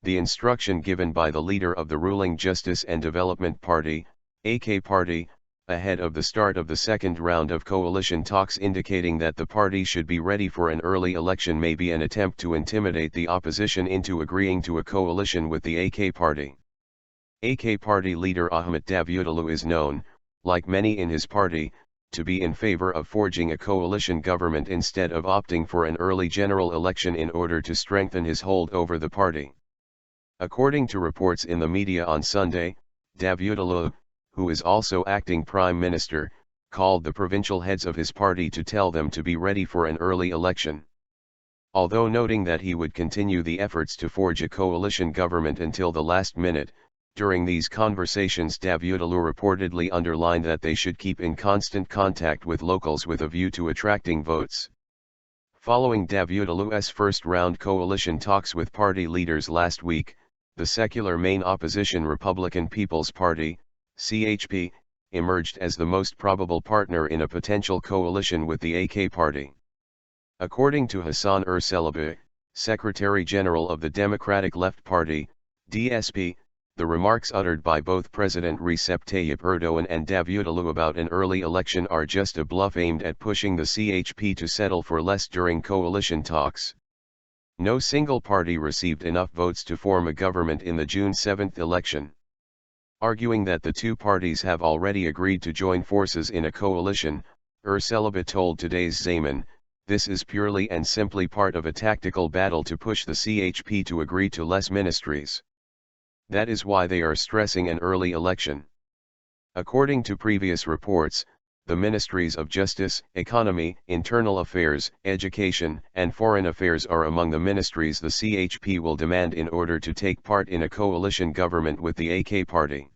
the instruction given by the leader of the ruling Justice and Development Party, AK Party, ahead of the start of the second round of coalition talks, indicating that the party should be ready for an early election, may be an attempt to intimidate the opposition into agreeing to a coalition with the AK Party. AK Party leader Ahmet Davutoğlu is known, like many in his party, to be in favor of forging a coalition government instead of opting for an early general election in order to strengthen his hold over the party. According to reports in the media on Sunday, Davutoğlu, who is also acting prime minister, called the provincial heads of his party to tell them to be ready for an early election. Although noting that he would continue the efforts to forge a coalition government until the last minute, during these conversations Davutoğlu reportedly underlined that they should keep in constant contact with locals with a view to attracting votes. Following Davutoğlu's first-round coalition talks with party leaders last week, the secular main opposition Republican People's Party, CHP, emerged as the most probable partner in a potential coalition with the AK Party. According to Hasan Erselebe, Secretary General of the Democratic Left Party, DSP, the remarks uttered by both President Recep Tayyip Erdoğan and Davutoğlu about an early election are just a bluff aimed at pushing the CHP to settle for less during coalition talks. No single party received enough votes to form a government in the June 7 election. Arguing that the two parties have already agreed to join forces in a coalition, Erselebe told today's Zaman, "This is purely and simply part of a tactical battle to push the CHP to agree to less ministries. That is why they are stressing an early election." According to previous reports, the Ministries of Justice, Economy, Internal Affairs, Education, and Foreign Affairs are among the ministries the CHP will demand in order to take part in a coalition government with the AK Party.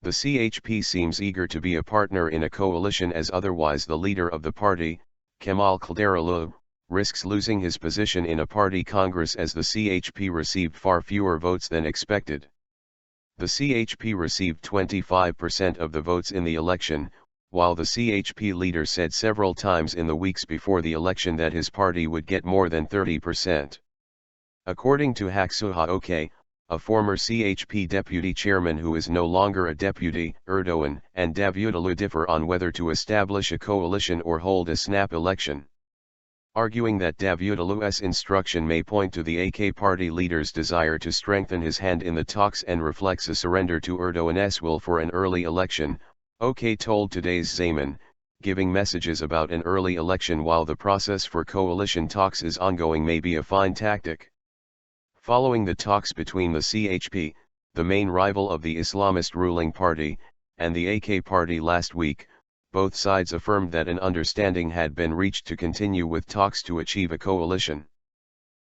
The CHP seems eager to be a partner in a coalition, as otherwise the leader of the party, Kemal Kılıçdaroğlu, risks losing his position in a party congress, as the CHP received far fewer votes than expected. The CHP received 25% of the votes in the election, while the CHP leader said several times in the weeks before the election that his party would get more than 30%. According to Haksuha Ok, a former CHP deputy chairman who is no longer a deputy, Erdoğan and Davutoğlu differ on whether to establish a coalition or hold a snap election. Arguing that Davutoğlu's instruction may point to the AK Party leader's desire to strengthen his hand in the talks and reflects a surrender to Erdoğan's will for an early election, OK told today's Zaman, giving messages about an early election while the process for coalition talks is ongoing may be a fine tactic. Following the talks between the CHP, the main rival of the Islamist ruling party, and the AK Party last week, both sides affirmed that an understanding had been reached to continue with talks to achieve a coalition.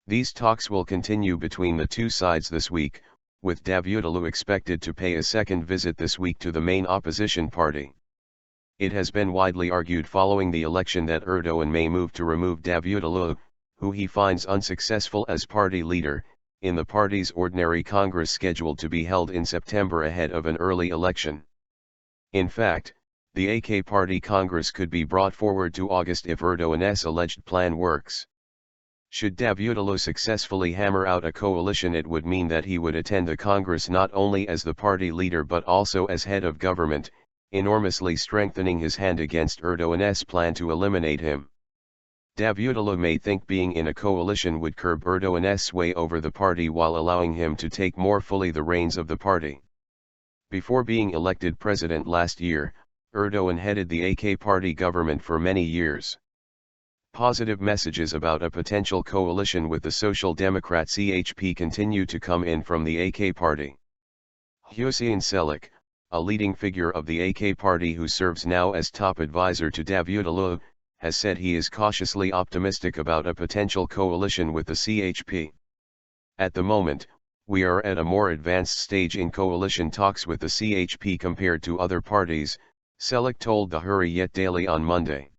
These talks will continue between the two sides this week, with Davutoğlu expected to pay a second visit this week to the main opposition party. It has been widely argued following the election that Erdoğan may move to remove Davutoğlu, who he finds unsuccessful as party leader, in the party's ordinary congress scheduled to be held in September ahead of an early election. In fact, the AK Party Congress could be brought forward to August if Erdoğan's alleged plan works. Should Davutoğlu successfully hammer out a coalition, it would mean that he would attend the Congress not only as the party leader but also as head of government, enormously strengthening his hand against Erdoğan's plan to eliminate him. Davutoğlu may think being in a coalition would curb Erdoğan's sway over the party while allowing him to take more fully the reins of the party. Before being elected president last year, Erdoğan headed the AK Party government for many years. Positive messages about a potential coalition with the Social Democrat CHP continue to come in from the AK Party. Hüseyin Çelik, a leading figure of the AK Party who serves now as top advisor to Davutoğlu, has said he is cautiously optimistic about a potential coalition with the CHP. At the moment, we are at a more advanced stage in coalition talks with the CHP compared to other parties, Çelik told the Hürriyet Daily on Monday.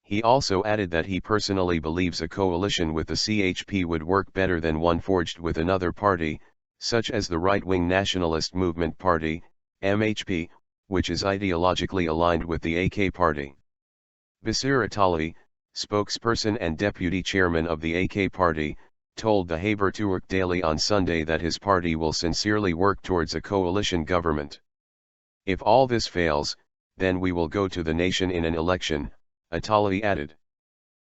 He also added that he personally believes a coalition with the CHP would work better than one forged with another party, such as the right-wing Nationalist Movement Party, MHP, which is ideologically aligned with the AK Party. Basir Atali, spokesperson and deputy chairman of the AK Party, told the Haberturk Daily on Sunday that his party will sincerely work towards a coalition government. If all this fails, then we will go to the nation in an election, Atali added.